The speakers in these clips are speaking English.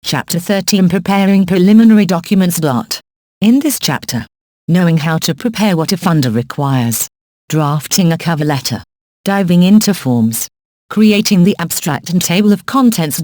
Chapter 13, Preparing Preliminary Documents. In this chapter, knowing how to prepare what a funder requires, drafting a cover letter, diving into forms, creating the abstract and table of contents.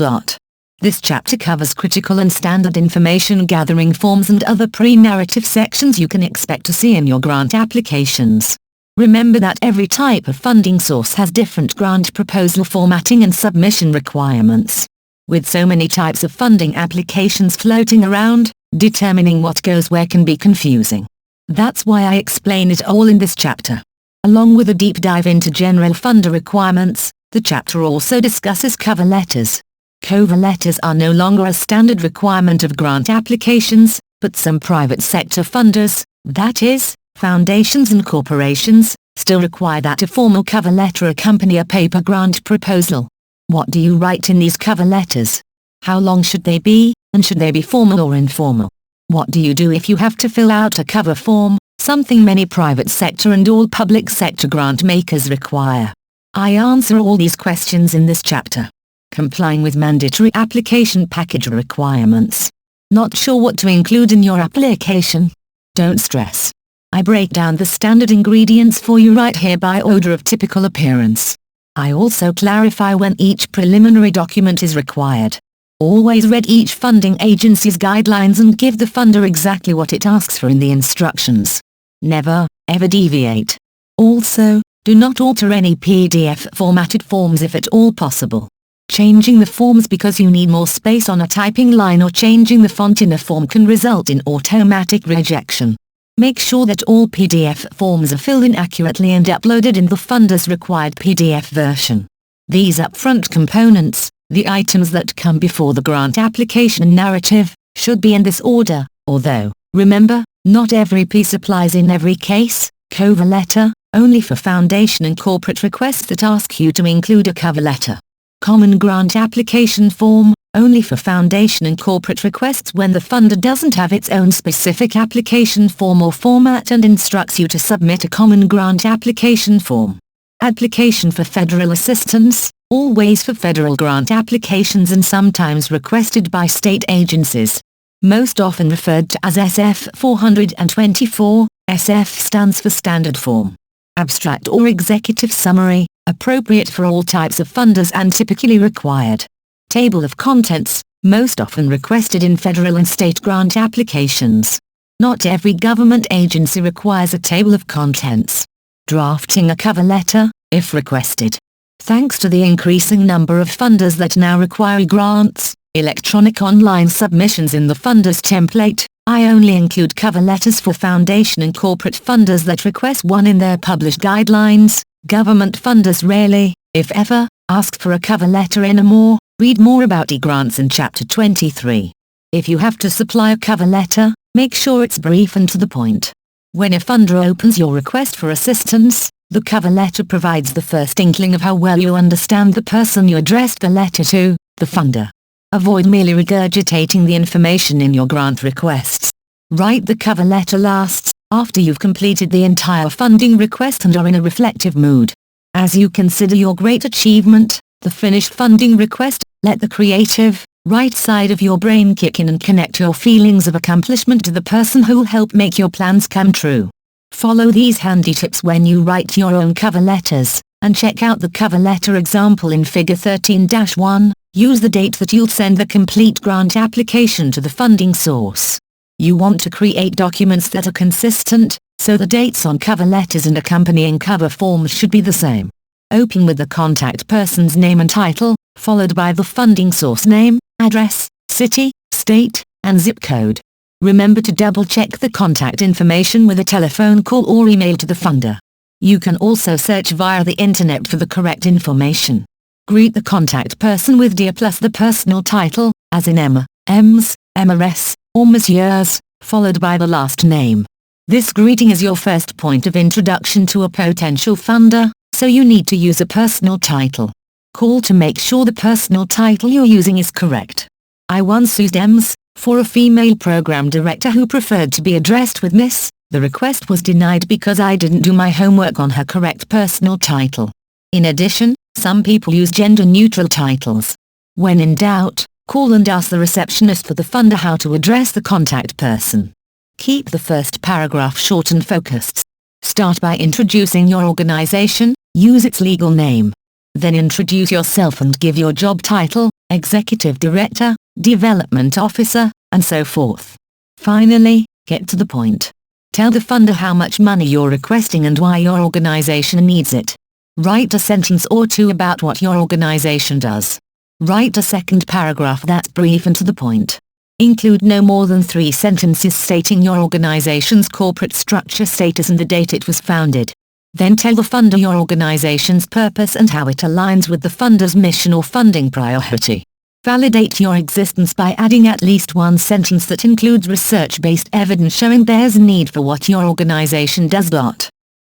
This chapter covers critical and standard information gathering forms and other pre-narrative sections you can expect to see in your grant applications. Remember that every type of funding source has different grant proposal formatting and submission requirements. With so many types of funding applications floating around, determining what goes where can be confusing. That's why I explain it all in this chapter. Along with a deep dive into general funder requirements, the chapter also discusses cover letters. Cover letters are no longer a standard requirement of grant applications, but some private sector funders, that is, foundations and corporations, still require that a formal cover letter accompany a paper grant proposal. What do you write in these cover letters? How long should they be, and should they be formal or informal? What do you do if you have to fill out a cover form, something many private sector and all public sector grant makers require? I answer all these questions in this chapter. Complying with mandatory application package requirements. Not sure what to include in your application? Don't stress. I break down the standard ingredients for you right here by order of typical appearance. I also clarify when each preliminary document is required. Always read each funding agency's guidelines and give the funder exactly what it asks for in the instructions. Never, ever deviate. Also, do not alter any PDF formatted forms if at all possible. Changing the forms because you need more space on a typing line or changing the font in a form can result in automatic rejection. Make sure that all PDF forms are filled in accurately and uploaded in the funder's required PDF version. These upfront components, the items that come before the grant application narrative, should be in this order, although, remember, not every piece applies in every case. Cover letter, only for foundation and corporate requests that ask you to include a cover letter. Common grant application form, only for foundation and corporate requests when the funder doesn't have its own specific application form or format and instructs you to submit a common grant application form. Application for federal assistance, always for federal grant applications and sometimes requested by state agencies. Most often referred to as SF 424, SF stands for Standard Form. Abstract or executive summary, appropriate for all types of funders and typically required. Table of contents, most often requested in federal and state grant applications. Not every government agency requires a table of contents. Drafting a cover letter, if requested. Thanks to the increasing number of funders that now require grants, electronic online submissions in the funder's template, I only include cover letters for foundation and corporate funders that request one in their published guidelines. Government funders rarely, if ever, ask for a cover letter anymore. Read more about e-grants in Chapter 23. If you have to supply a cover letter, make sure it's brief and to the point. When a funder opens your request for assistance, the cover letter provides the first inkling of how well you understand the person you addressed the letter to, the funder. Avoid merely regurgitating the information in your grant requests. Write the cover letter last, after you've completed the entire funding request and are in a reflective mood. As you consider your great achievement, the finished funding request, let the creative, right side of your brain kick in and connect your feelings of accomplishment to the person who'll help make your plans come true. Follow these handy tips when you write your own cover letters, and check out the cover letter example in Figure 13-1. Use the date that you'll send the complete grant application to the funding source. You want to create documents that are consistent, so the dates on cover letters and accompanying cover forms should be the same. Open with the contact person's name and title, followed by the funding source name, address, city, state, and zip code. Remember to double-check the contact information with a telephone call or email to the funder. You can also search via the internet for the correct information. Greet the contact person with Dear plus the personal title, as in Emma, Ms, MRS, or Messrs, followed by the last name. This greeting is your first point of introduction to a potential funder, so you need to use a personal title. Call to make sure the personal title you're using is correct. I once used Ms for a female program director who preferred to be addressed with Miss. The request was denied because I didn't do my homework on her correct personal title. In addition, some people use gender-neutral titles. When in doubt, Call and ask the receptionist for the funder how to address the contact person. Keep the first paragraph short and focused. Start by introducing your organization, use its legal name. Then introduce yourself and give your job title, Executive Director, Development Officer, and so forth. Finally, get to the point. Tell the funder how much money you're requesting and why your organization needs it. Write a sentence or two about what your organization does. Write a second paragraph that's brief and to the point. Include no more than 3 sentences stating your organization's corporate structure, status, and the date it was founded. Then tell the funder your organization's purpose and how it aligns with the funder's mission or funding priority. Validate your existence by adding at least 1 sentence that includes research-based evidence showing there's a need for what your organization does.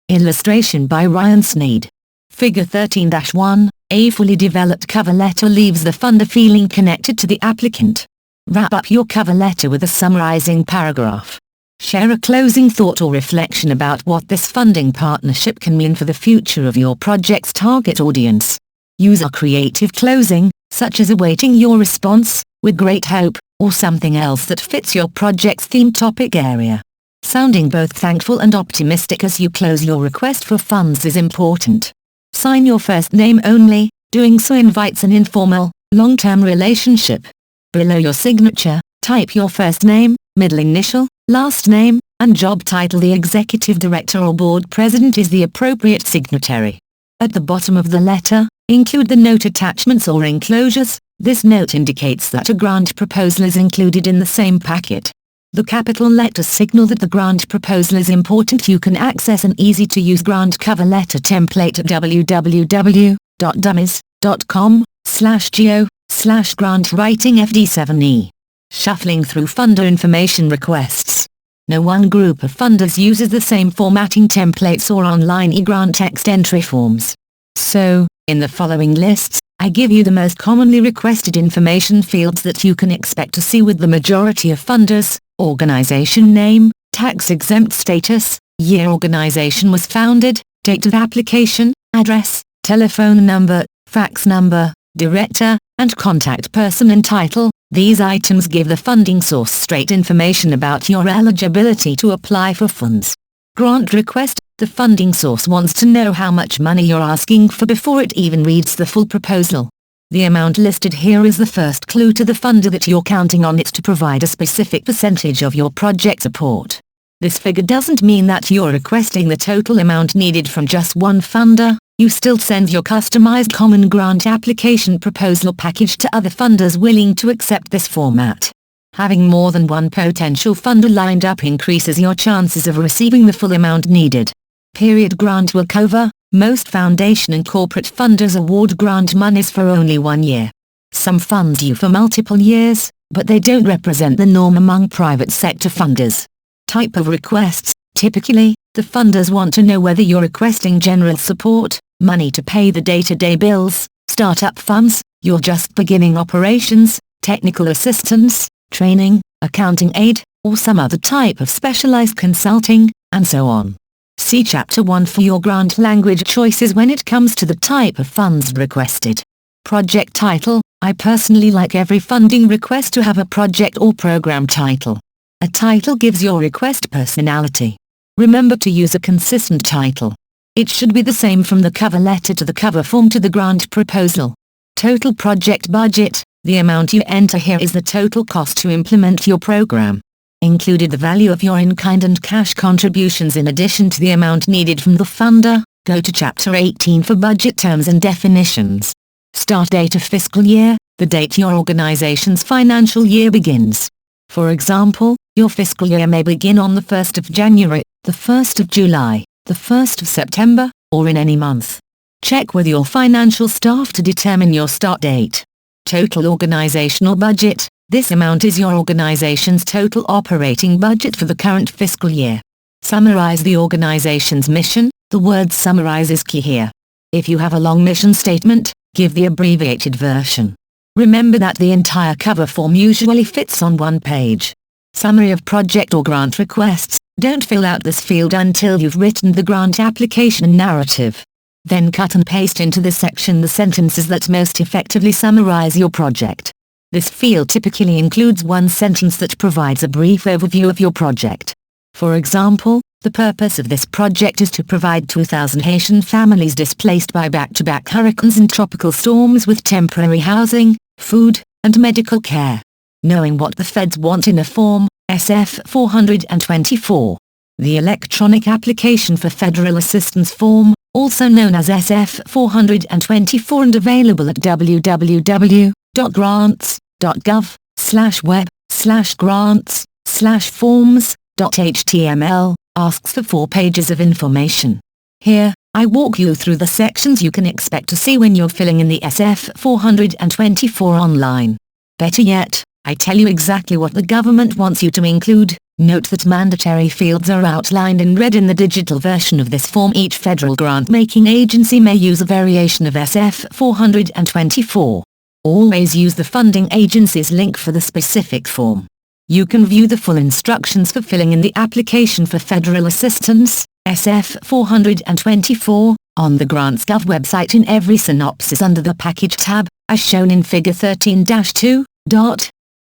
Illustration by Ryan Sneed. Figure 13-1, a fully developed cover letter leaves the funder feeling connected to the applicant. Wrap up your cover letter with a summarizing paragraph. Share a closing thought or reflection about what this funding partnership can mean for the future of your project's target audience. Use a creative closing, such as awaiting your response, with great hope, or something else that fits your project's theme topic area. Sounding both thankful and optimistic as you close your request for funds is important. Sign your first name only, doing so invites an informal, long-term relationship. Below your signature, type your first name, middle initial, last name, and job title. The executive director or board president is the appropriate signatory. At the bottom of the letter, include the note attachments or enclosures. This note indicates that a grant proposal is included in the same packet. The capital letters signal that the grant proposal is important. You can access an easy-to-use grant cover letter template at www.dummies.com/go/grantwritingfd7e. Shuffling through funder information requests. No one group of funders uses the same formatting templates or online e-grant text entry forms. So, in the following lists, I give you the most commonly requested information fields that you can expect to see with the majority of funders: organization name, tax-exempt status, year organization was founded, date of application, address, telephone number, fax number, director, and contact person and title. These items give the funding source straight information about your eligibility to apply for funds. Grant request. The funding source wants to know how much money you're asking for before it even reads the full proposal. The amount listed here is the first clue to the funder that you're counting on it to provide a specific percentage of your project support. This figure doesn't mean that you're requesting the total amount needed from just one funder. You still send your customized common grant application proposal package to other funders willing to accept this format. Having more than one potential funder lined up increases your chances of receiving the full amount needed. Period grant will cover. Most foundation and corporate funders award grant monies for only 1 year. Some fund you for multiple years, but they don't represent the norm among private sector funders. Type of requests. Typically, the funders want to know whether you're requesting general support, money to pay the day-to-day bills, startup funds, you're just beginning operations, technical assistance, training, accounting aid, or some other type of specialized consulting, and so on. See Chapter 1 for your grant language choices when it comes to the type of funds requested. Project title. I personally like every funding request to have a project or program title. A title gives your request personality. Remember to use a consistent title. It should be the same from the cover letter to the cover form to the grant proposal. Total project budget. The amount you enter here is the total cost to implement your program. Included the value of your in-kind and cash contributions in addition to the amount needed from the funder. Go to Chapter 18 for budget terms and definitions. Start date of fiscal year, the date your organization's financial year begins. For example, your fiscal year may begin on the 1st of January, the 1st of July, the 1st of September, or in any month. Check with your financial staff to determine your start date. Total organizational budget. This amount is your organization's total operating budget for the current fiscal year. Summarize the organization's mission. The word summarize is key here. If you have a long mission statement, give the abbreviated version. Remember that the entire cover form usually fits on one page. Summary of project or grant requests. Don't fill out this field until you've written the grant application narrative. Then cut and paste into this section the sentences that most effectively summarize your project. This field typically includes one sentence that provides a brief overview of your project. For example, the purpose of this project is to provide 2,000 Haitian families displaced by back-to-back hurricanes and tropical storms with temporary housing, food, and medical care. Knowing what the feds want in a Form SF 424. The Electronic Application for Federal Assistance Form, also known as SF 424 and available at www.grants.gov/web/grants/forms.html, asks for 4 pages of information. Here, I walk you through the sections you can expect to see when you're filling in the SF 424 online. Better yet, I tell you exactly what the government wants you to include. Note that mandatory fields are outlined in red in the digital version of this form. Each federal grant-making agency may use a variation of SF 424. Always use the funding agency's link for the specific form. You can view the full instructions for filling in the application for federal assistance, SF 424, on the Grants.gov website in every synopsis under the Package tab, as shown in Figure 13-2.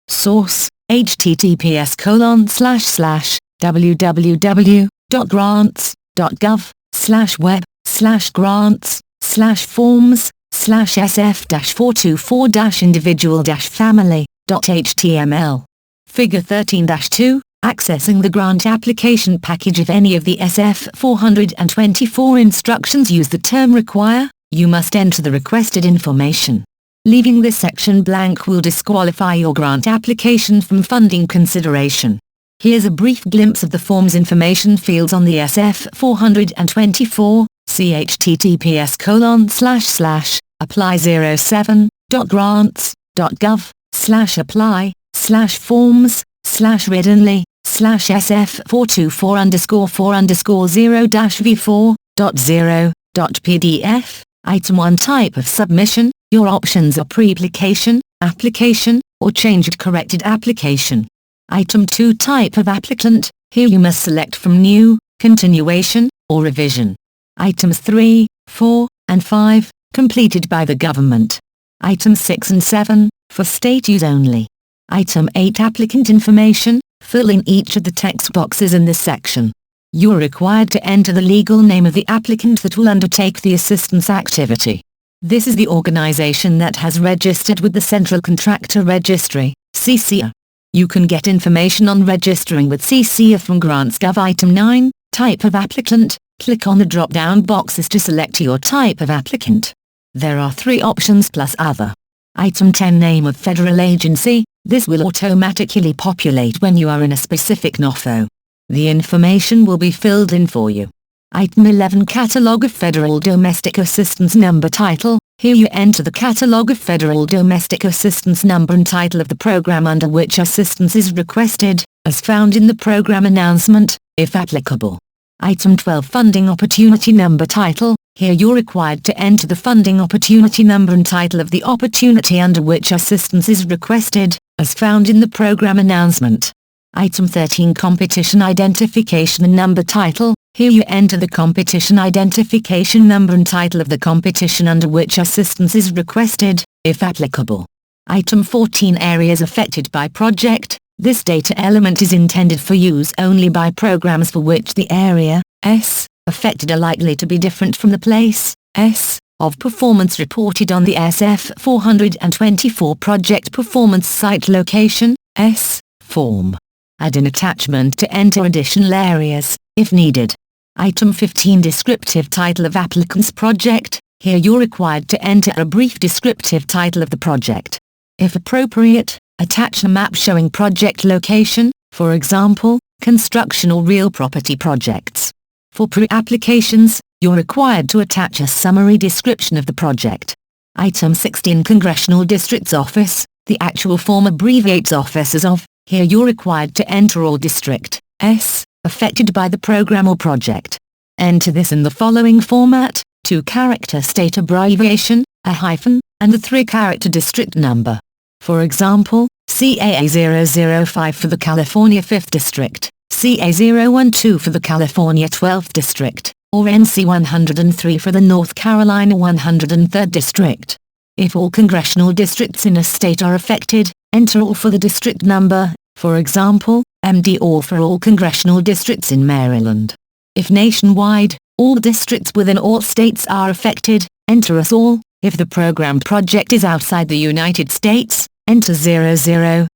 Source: https://www.grants.gov/web/grants/forms/sf-424-individual-family.html. Figure 13-2, accessing the grant application package. If any of the SF 424 instructions use the term require, you must enter the requested information. Leaving this section blank will disqualify your grant application from funding consideration. Here's a brief glimpse of the form's information fields on the SF 424, see https://apply07.grants.gov/apply/forms/readily/sf424_v4.0.pdf. Item 1 Type of submission. Your options are pre-application, application, or changed corrected application. Item 2 Type of applicant. Here you must select from new, continuation, or revision. Items 3, 4, and 5, completed by the government. Items 6 and 7, for state use only. Item 8 Applicant information. Fill in each of the text boxes in this section. You are required to enter the legal name of the applicant that will undertake the assistance activity. This is the organization that has registered with the Central Contractor Registry, CCR. You can get information on registering with CCR from Grants.gov. Item 9, Type of applicant. Click on the drop-down boxes to select your type of applicant. There are 3 options plus other. Item 10 Name of federal agency. This will automatically populate when you are in a specific NOFO. The information will be filled in for you. Item 11 Catalog of Federal Domestic Assistance Number Title. Here you enter the Catalog of Federal Domestic Assistance Number and title of the program under which assistance is requested, as found in the program announcement, if applicable. Item 12 Funding Opportunity Number Title. Here you're required to enter the funding opportunity number and title of the opportunity under which assistance is requested, as found in the program announcement. Item 13 Competition Identification Number Title. Here you enter the competition identification number and title of the competition under which assistance is requested, if applicable. Item 14 Areas affected by project. This data element is intended for use only by programs for which the area, S, affected are likely to be different from the place, S, of performance reported on the SF 424 project performance site location, S, form. Add an attachment to enter additional areas, if needed. Item 15 Descriptive title of applicant's project. Here you're required to enter a brief descriptive title of the project. If appropriate, attach a map showing project location, for example, construction or real property projects. For pre-applications, you're required to attach a summary description of the project. Item 16 Congressional District's Office. The actual form abbreviates offices of. Here you're required to enter all district, S, affected by the program or project. Enter this in the following format: 2-character state abbreviation, a hyphen, and the 3-character district number. For example, CAA005 for the California 5th District, CA012 for the California 12th District, or NC103 for the North Carolina 103rd District. If all congressional districts in a state are affected, enter all for the district number, for example, MD, or for all congressional districts in Maryland. If nationwide, all districts within all states are affected, enter us all. If the program project is outside the United States, enter 00000.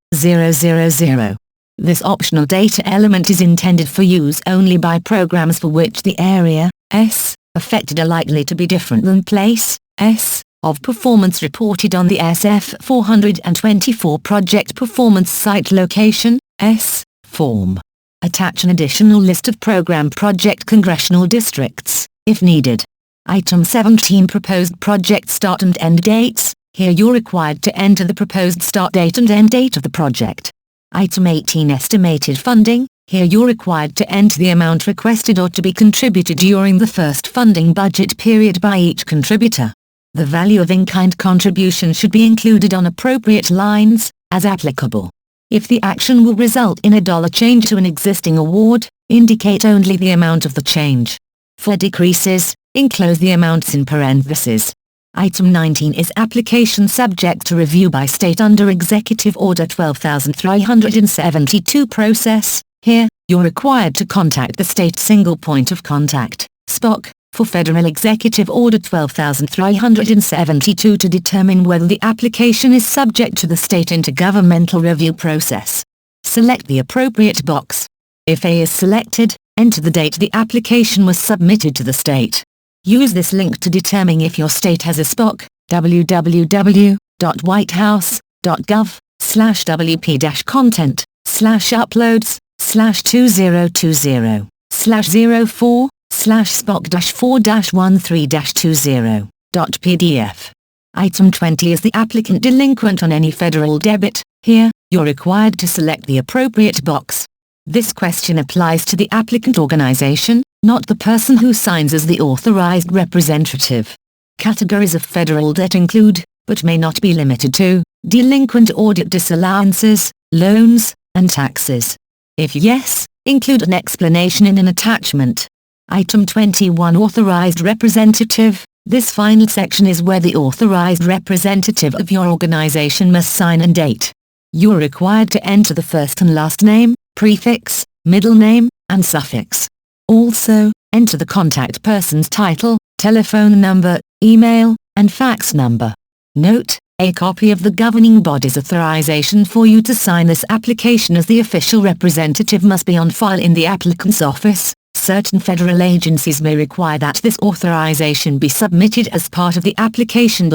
This optional data element is intended for use only by programs for which the area, S, affected are likely to be different than place, S, of performance reported on the SF 424 Project Performance Site Location, S, form. Attach an additional list of program project congressional districts, if needed. Item 17, Proposed Project Start and End Dates. Here you're required to enter the proposed start date and end date of the project. Item 18, Estimated Funding. Here you're required to enter the amount requested or to be contributed during the first funding budget period by each contributor. The value of in-kind contribution should be included on appropriate lines, as applicable. If the action will result in a dollar change to an existing award, indicate only the amount of the change. For decreases, enclose the amounts in parentheses. Item 19 is application subject to review by state under Executive Order 12372 process. Here, you're required to contact the state single point of contact, SPOC, for Federal Executive Order 12372 to determine whether the application is subject to the state intergovernmental review process. Select the appropriate box. If A is selected, enter the date the application was submitted to the state. Use this link to determine if your state has a SPOC, www.whitehouse.gov/wp-content/uploads/2020/04/spoc-4-13-20.pdf. Item 20 is the applicant delinquent on any federal debit. Here, you're required to select the appropriate box. This question applies to the applicant organization, not the person who signs as the authorized representative. Categories of federal debt include, but may not be limited to, delinquent audit disallowances, loans, and taxes. If yes, include an explanation in an attachment. Item 21, Authorized Representative. This final section is where the authorized representative of your organization must sign and date. You are required to enter the first and last name, prefix, middle name, and suffix. Also, enter the contact person's title, telephone number, email, and fax number. Note, a copy of the governing body's authorization for you to sign this application as the official representative must be on file in the applicant's office. Certain federal agencies may require that this authorization be submitted as part of the application.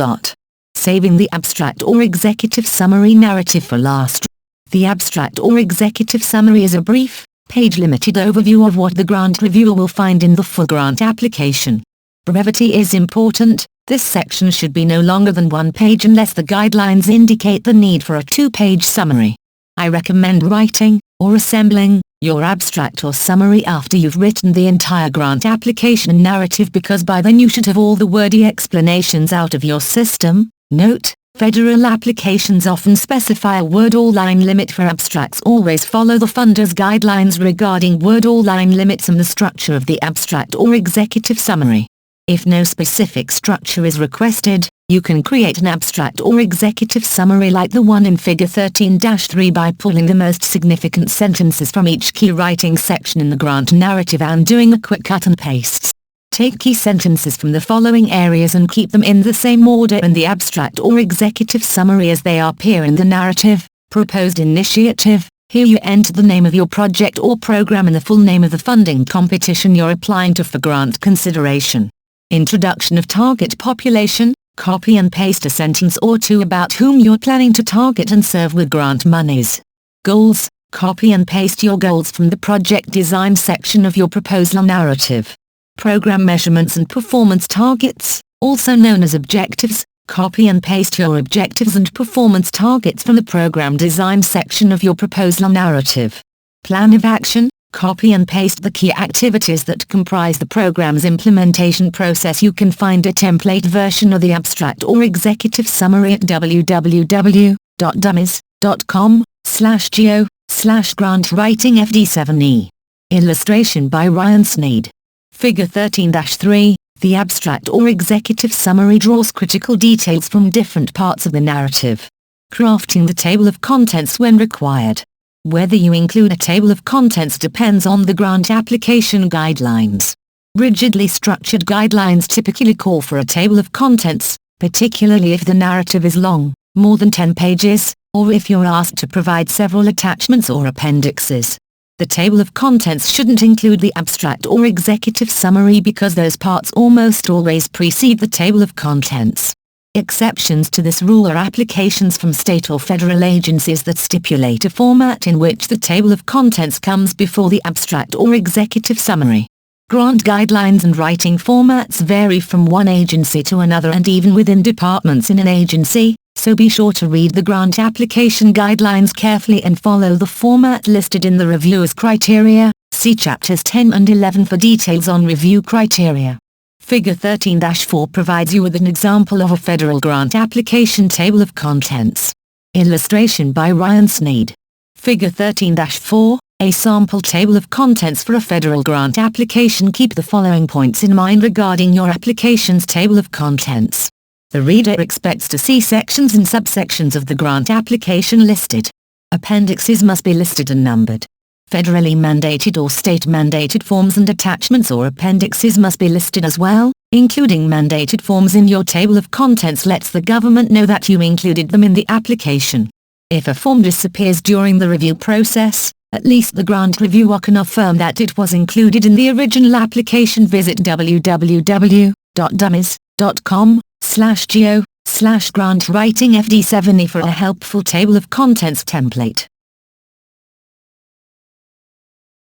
Saving the abstract or executive summary narrative for last. The abstract or executive summary is a brief, page-limited overview of what the grant reviewer will find in the full grant application. Brevity is important. This section should be no longer than 1 page unless the guidelines indicate the need for a 2-page summary. I recommend writing, or assembling, your abstract or summary after you've written the entire grant application narrative because by then you should have all the wordy explanations out of your system. Note, federal applications often specify a word or line limit for abstracts. Always follow the funder's guidelines regarding word or line limits and the structure of the abstract or executive summary. If no specific structure is requested, you can create an abstract or executive summary like the one in Figure 13-3 by pulling the most significant sentences from each key writing section in the grant narrative and doing a quick cut and paste. Take key sentences from the following areas and keep them in the same order in the abstract or executive summary as they appear in the narrative. Proposed initiative. Here you enter the name of your project or program and the full name of the funding competition you're applying to for grant consideration. Introduction of target population. Copy and paste a sentence or two about whom you're planning to target and serve with grant monies. Goals. Copy and paste your goals from the project design section of your proposal narrative. Program measurements and performance targets, also known as objectives. Copy and paste your objectives and performance targets from the program design section of your proposal narrative. Plan of action. Copy and paste the key activities that comprise the program's implementation process. You can find a template version of the abstract or executive summary at www.dummies.com/geo/grantwritingfd7e. Illustration by Ryan Sneed. Figure 13-3, the abstract or executive summary draws critical details from different parts of the narrative. Crafting the table of contents when required. Whether you include a table of contents depends on the grant application guidelines. Rigidly structured guidelines typically call for a table of contents, particularly if the narrative is long, more than 10 pages, or if you're asked to provide several attachments or appendixes. The table of contents shouldn't include the abstract or executive summary because those parts almost always precede the table of contents. Exceptions to this rule are applications from state or federal agencies that stipulate a format in which the table of contents comes before the abstract or executive summary. Grant guidelines and writing formats vary from one agency to another and even within departments in an agency, so be sure to read the grant application guidelines carefully and follow the format listed in the reviewer's criteria. See chapters 10 and 11 for details on review criteria. Figure 13-4 provides you with an example of a federal grant application table of contents. Illustration by Ryan Sneed. Figure 13-4, a sample table of contents for a federal grant application. Keep the following points in mind regarding your application's table of contents. The reader expects to see sections and subsections of the grant application listed. Appendixes must be listed and numbered. Federally mandated or state-mandated forms and attachments or appendixes must be listed as well. Including mandated forms in your table of contents lets the government know that you included them in the application. If a form disappears during the review process, at least the grant reviewer can affirm that it was included in the original application. Visit www.dummies.com/go/grantwritingfd70 for a helpful table of contents template.